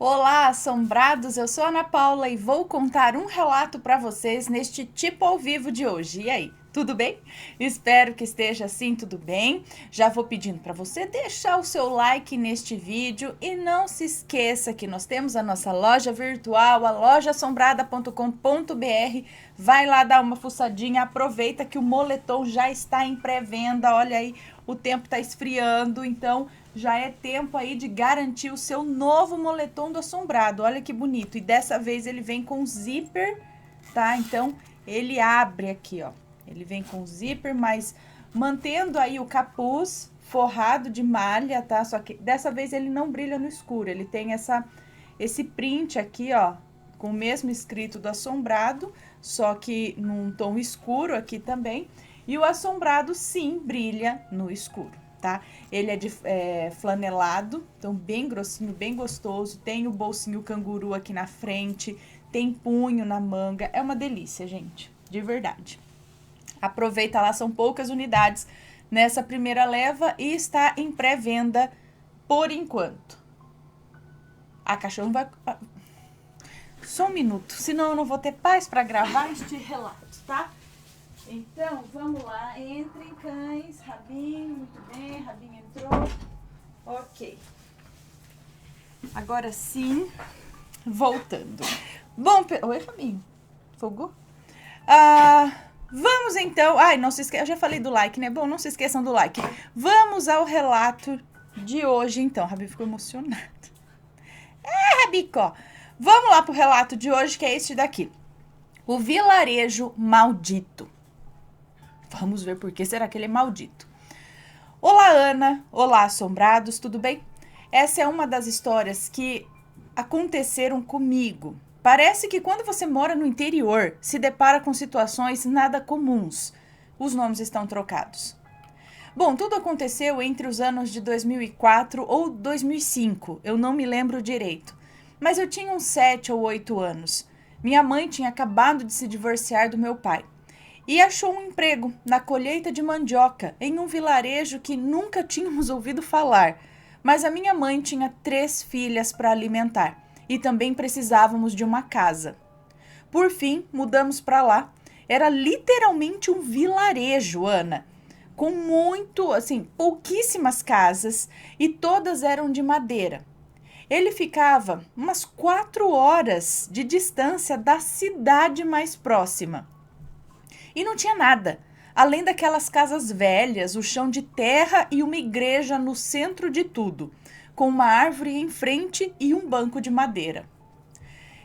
Olá, assombrados! Eu sou a Ana Paula e vou contar um relato para vocês neste tipo ao vivo de hoje. E aí, tudo bem? Espero que esteja assim, tudo bem. Já vou pedindo para você deixar o seu like neste vídeo e não se esqueça que nós temos a nossa loja virtual, a lojaassombrada.com.br. Vai lá dar uma fuçadinha, aproveita que o moletom já está em pré-venda. Olha aí, o tempo está esfriando, então já é tempo aí de garantir o seu novo moletom do Assombrado. Olha que bonito. E dessa vez ele vem com zíper, tá? Então, ele abre aqui, ó. Ele vem com zíper, mas mantendo aí o capuz forrado de malha, tá? Só que dessa vez ele não brilha no escuro. Ele tem esse print aqui, ó, com o mesmo escrito do Assombrado, só que num tom escuro aqui também. E o Assombrado, sim, brilha no escuro. Tá? Ele é de flanelado, então bem grossinho, bem gostoso. Tem o bolsinho canguru aqui na frente, tem punho na manga. É uma delícia, gente, de verdade. Aproveita lá, são poucas unidades nessa primeira leva e está em pré-venda por enquanto. A cachorro vai... Só um minuto, senão eu não vou ter paz para gravar este relato, tá? Então, vamos lá. Entrem, cães. Rabinho, muito bem. Rabinho entrou. Ok. Agora sim, voltando. Bom, oi, Rabinho. Fogou? Vamos então... Ai, não se esqueça... Eu já falei do like, né? Bom, não se esqueçam do like. Vamos ao relato de hoje, então. Rabinho ficou emocionado. Rabico! Vamos lá pro relato de hoje, que é este daqui. O vilarejo maldito. Vamos ver por que será que ele é maldito. Olá, Ana. Olá, assombrados. Tudo bem? Essa é uma das histórias que aconteceram comigo. Parece que quando você mora no interior, se depara com situações nada comuns. Os nomes estão trocados. Bom, tudo aconteceu entre os anos de 2004 ou 2005. Eu não me lembro direito. Mas eu tinha uns 7 ou 8 anos. Minha mãe tinha acabado de se divorciar do meu pai. E achou um emprego na colheita de mandioca em um vilarejo que nunca tínhamos ouvido falar. Mas a minha mãe tinha 3 filhas para alimentar e também precisávamos de uma casa. Por fim, mudamos para lá. Era literalmente um vilarejo, Ana, com pouquíssimas casas e todas eram de madeira. Ele ficava umas 4 horas de distância da cidade mais próxima. E não tinha nada, além daquelas casas velhas, o chão de terra e uma igreja no centro de tudo, com uma árvore em frente e um banco de madeira.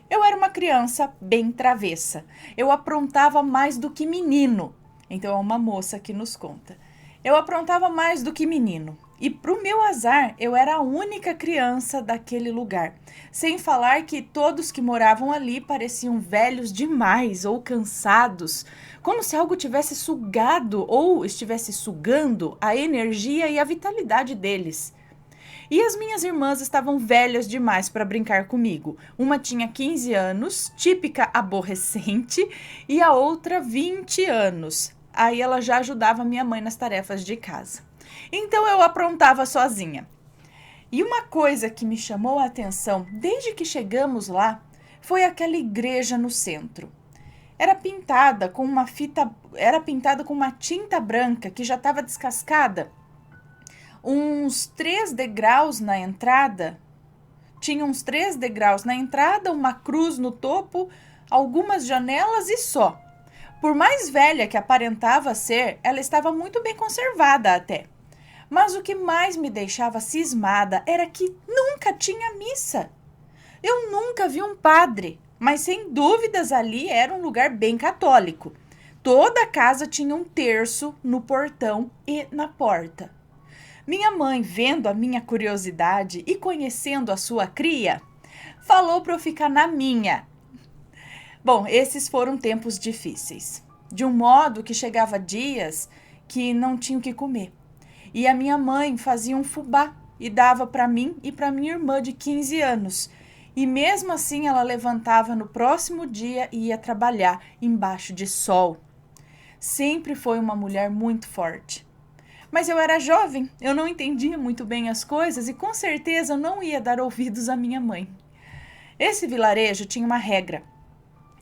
Eu era uma criança bem travessa. Eu aprontava mais do que menino. Então é uma moça que nos conta. Eu aprontava mais do que menino. E pro meu azar, eu era a única criança daquele lugar. Sem falar que todos que moravam ali pareciam velhos demais ou cansados, como se algo tivesse sugado ou estivesse sugando a energia e a vitalidade deles. E as minhas irmãs estavam velhas demais para brincar comigo. Uma tinha 15 anos, típica aborrecente, e a outra 20 anos. Aí ela já ajudava minha mãe nas tarefas de casa. Então eu aprontava sozinha. E uma coisa que me chamou a atenção desde que chegamos lá foi aquela igreja no centro. Era pintada com uma tinta branca que já estava descascada. Uns 3 degraus na entrada. Tinha uns 3 degraus na entrada, uma cruz no topo, algumas janelas e só. Por mais velha que aparentava ser, ela estava muito bem conservada até. Mas o que mais me deixava cismada era que nunca tinha missa. Eu nunca vi um padre, mas sem dúvidas ali era um lugar bem católico. Toda a casa tinha um terço no portão e na porta. Minha mãe, vendo a minha curiosidade e conhecendo a sua cria, falou para eu ficar na minha. Bom, esses foram tempos difíceis. De um modo que chegava dias que não tinha o que comer. E a minha mãe fazia um fubá e dava para mim e para minha irmã de 15 anos. E mesmo assim ela levantava no próximo dia e ia trabalhar embaixo de sol. Sempre foi uma mulher muito forte. Mas eu era jovem, eu não entendia muito bem as coisas e com certeza não ia dar ouvidos à minha mãe. Esse vilarejo tinha uma regra.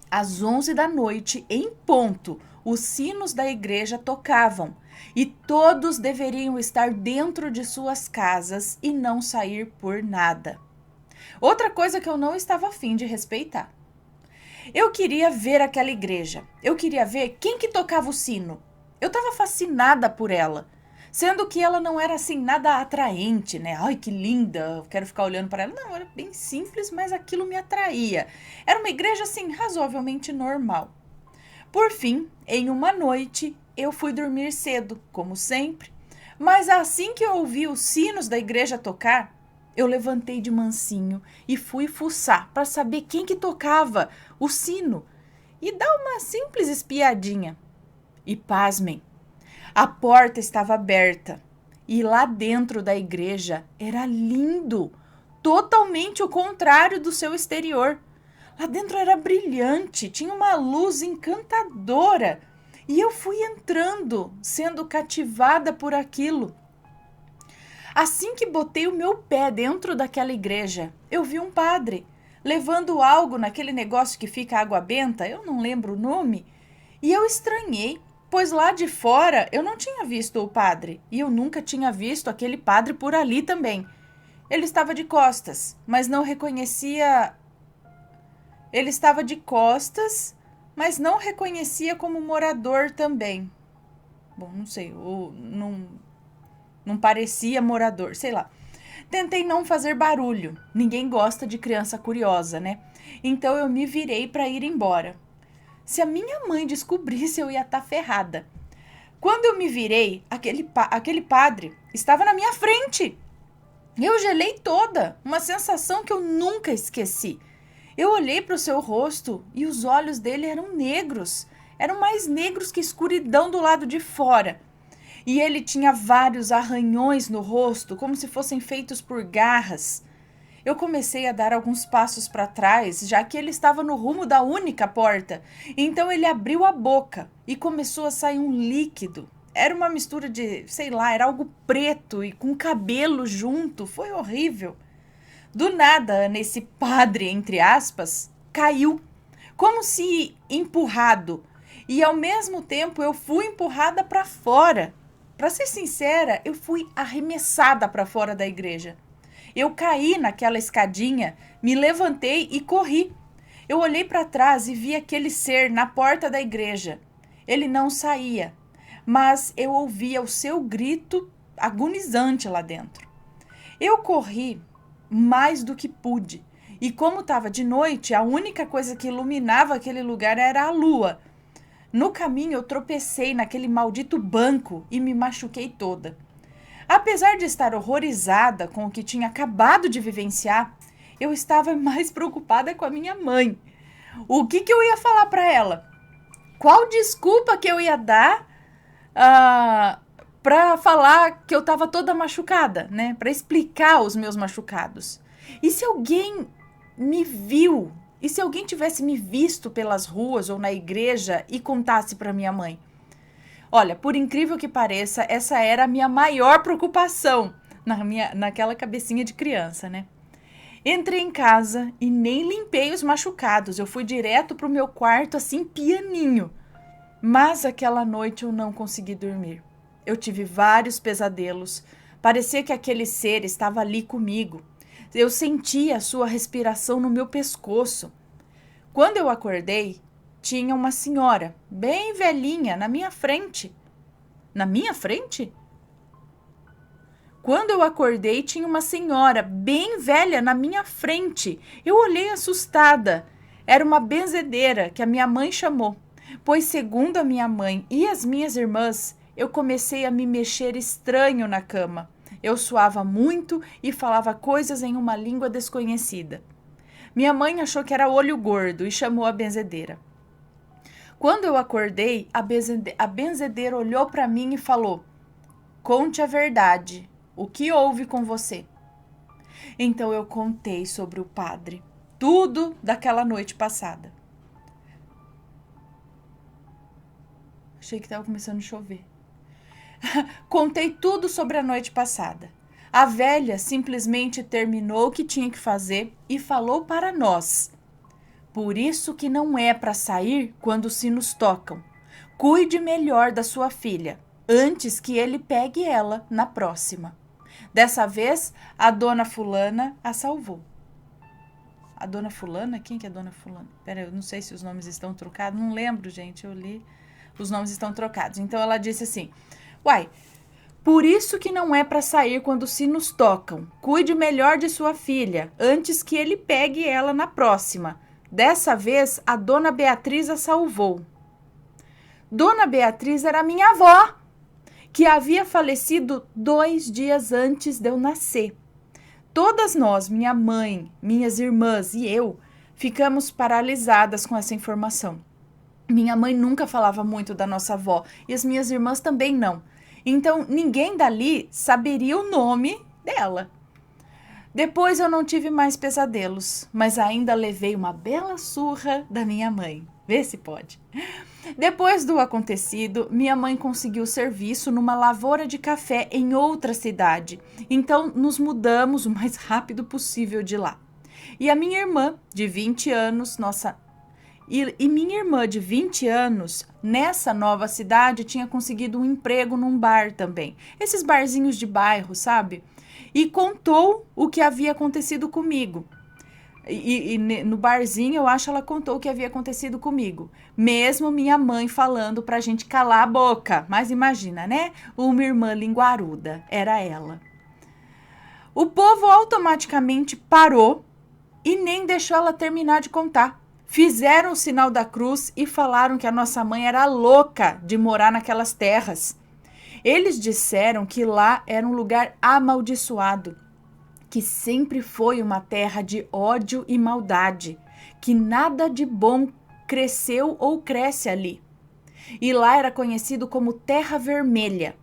Às 11 da noite, em ponto, os sinos da igreja tocavam e todos deveriam estar dentro de suas casas e não sair por nada. Outra coisa que eu não estava afim de respeitar. Eu queria ver aquela igreja. Eu queria ver quem que tocava o sino. Eu estava fascinada por ela. Sendo que ela não era assim nada atraente, né? Ai, que linda, eu quero ficar olhando para ela. Não, era bem simples, mas aquilo me atraía. Era uma igreja assim razoavelmente normal. Por fim, em uma noite, eu fui dormir cedo, como sempre. Mas assim que eu ouvi os sinos da igreja tocar, eu levantei de mansinho e fui fuçar para saber quem que tocava o sino e dar uma simples espiadinha. E pasmem, a porta estava aberta e lá dentro da igreja era lindo, totalmente o contrário do seu exterior. Lá dentro era brilhante, tinha uma luz encantadora e eu fui entrando, sendo cativada por aquilo. Assim que botei o meu pé dentro daquela igreja, eu vi um padre levando algo naquele negócio que fica água benta, eu não lembro o nome, e eu estranhei, pois lá de fora eu não tinha visto o padre e eu nunca tinha visto aquele padre por ali também. Ele estava de costas, mas não reconhecia. Ele estava de costas, mas não reconhecia como morador também. Bom, não sei, ou não parecia morador, sei lá. Tentei não fazer barulho. Ninguém gosta de criança curiosa, né? Então eu me virei para ir embora. Se a minha mãe descobrisse, eu ia estar ferrada. Quando eu me virei, aquele padre estava na minha frente. Eu gelei toda, uma sensação que eu nunca esqueci. Eu olhei para o seu rosto e os olhos dele eram negros. Eram mais negros que escuridão do lado de fora. E ele tinha vários arranhões no rosto, como se fossem feitos por garras. Eu comecei a dar alguns passos para trás, já que ele estava no rumo da única porta. Então ele abriu a boca e começou a sair um líquido. Era uma mistura de, sei lá, era algo preto e com cabelo junto. Foi horrível. Do nada, nesse padre, entre aspas, caiu, como se empurrado. E ao mesmo tempo eu fui empurrada para fora. Para ser sincera, eu fui arremessada para fora da igreja. Eu caí naquela escadinha, me levantei e corri. Eu olhei para trás e vi aquele ser na porta da igreja. Ele não saía, mas eu ouvia o seu grito agonizante lá dentro. Eu corri mais do que pude. E como estava de noite, a única coisa que iluminava aquele lugar era a lua. No caminho, eu tropecei naquele maldito banco e me machuquei toda. Apesar de estar horrorizada com o que tinha acabado de vivenciar, eu estava mais preocupada com a minha mãe. O que eu ia falar para ela? Qual desculpa que eu ia dar para falar que eu estava toda machucada, né? Para explicar os meus machucados. E se alguém me viu? E se alguém tivesse me visto pelas ruas ou na igreja e contasse para minha mãe? Olha, por incrível que pareça, essa era a minha maior preocupação naquela cabecinha de criança, né? Entrei em casa e nem limpei os machucados. Eu fui direto pro meu quarto, assim, pianinho. Mas aquela noite eu não consegui dormir. Eu tive vários pesadelos. Parecia que aquele ser estava ali comigo. Eu sentia a sua respiração no meu pescoço. Quando eu acordei, tinha uma senhora, bem velhinha, na minha frente. Na minha frente? Quando eu acordei, tinha uma senhora, bem velha, na minha frente. Eu olhei assustada. Era uma benzedeira que a minha mãe chamou, pois, segundo a minha mãe e as minhas irmãs, eu comecei a me mexer estranho na cama. Eu suava muito e falava coisas em uma língua desconhecida. Minha mãe achou que era olho gordo e chamou a benzedeira. Quando eu acordei, a benzedeira olhou para mim e falou: "Conte a verdade. O que houve com você?" Então eu contei sobre o padre, tudo daquela noite passada. Achei que estava começando a chover. Contei tudo sobre a noite passada. A velha simplesmente terminou o que tinha que fazer e falou para nós: por isso que não é para sair quando os sinos tocam. Cuide melhor da sua filha, antes que ele pegue ela na próxima. Dessa vez, a dona fulana a salvou. A dona fulana? Quem que é a dona fulana? Pera, eu não sei se os nomes estão trocados. Não lembro, gente. Eu li. Os nomes estão trocados. Então, ela disse assim: uai, por isso que não é para sair quando os sinos tocam. Cuide melhor de sua filha, antes que ele pegue ela na próxima. Dessa vez, a dona Beatriz a salvou. Dona Beatriz era minha avó, que havia falecido 2 dias antes de eu nascer. Todas nós, minha mãe, minhas irmãs e eu, ficamos paralisadas com essa informação. Minha mãe nunca falava muito da nossa avó e as minhas irmãs também não. Então, ninguém dali saberia o nome dela. Depois eu não tive mais pesadelos, mas ainda levei uma bela surra da minha mãe. Vê se pode. Depois do acontecido, minha mãe conseguiu serviço numa lavoura de café em outra cidade. Então, nos mudamos o mais rápido possível de lá. E a minha irmã, de 20 anos, minha irmã de 20 anos, nessa nova cidade, tinha conseguido um emprego num bar também. Esses barzinhos de bairro, sabe? E contou o que havia acontecido comigo. E no barzinho, eu acho, ela contou o que havia acontecido comigo. Mesmo minha mãe falando pra gente calar a boca. Mas imagina, né? Uma irmã linguaruda. Era ela. O povo automaticamente parou e nem deixou ela terminar de contar. Fizeram o sinal da cruz e falaram que a nossa mãe era louca de morar naquelas terras. Eles disseram que lá era um lugar amaldiçoado, que sempre foi uma terra de ódio e maldade, que nada de bom cresceu ou cresce ali. E lá era conhecido como Terra Vermelha,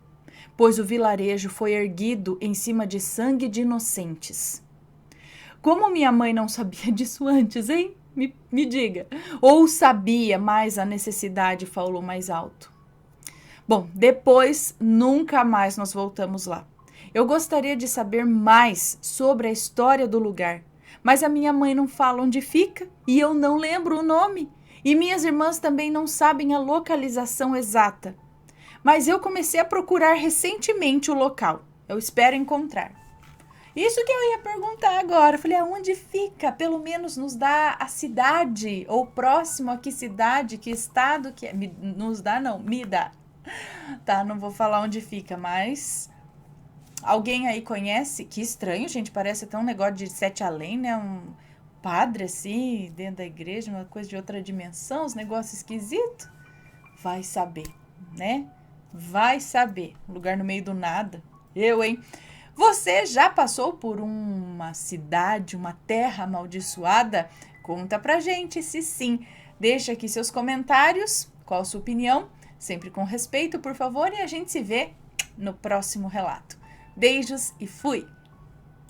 pois o vilarejo foi erguido em cima de sangue de inocentes. Como minha mãe não sabia disso antes, hein? Me diga. Ou sabia, mas a necessidade falou mais alto. Bom, depois nunca mais nós voltamos lá. Eu gostaria de saber mais sobre a história do lugar, mas a minha mãe não fala onde fica e eu não lembro o nome. E minhas irmãs também não sabem a localização exata. Mas eu comecei a procurar recentemente o local. Eu espero encontrar. Isso que eu ia perguntar agora. Eu falei, aonde fica? Pelo menos nos dá a cidade, ou próximo a que cidade, que estado que é. Nos dá não, me dá. Tá, não vou falar onde fica, mas... Alguém aí conhece? Que estranho, gente. Parece até um negócio de sete além, né? Um padre assim, dentro da igreja, uma coisa de outra dimensão, uns negócios esquisitos. Vai saber, né? Vai saber. Um lugar no meio do nada. Eu, hein? Você já passou por uma cidade, uma terra amaldiçoada? Conta pra gente se sim. Deixa aqui seus comentários, qual a sua opinião, sempre com respeito, por favor, e a gente se vê no próximo relato. Beijos e fui!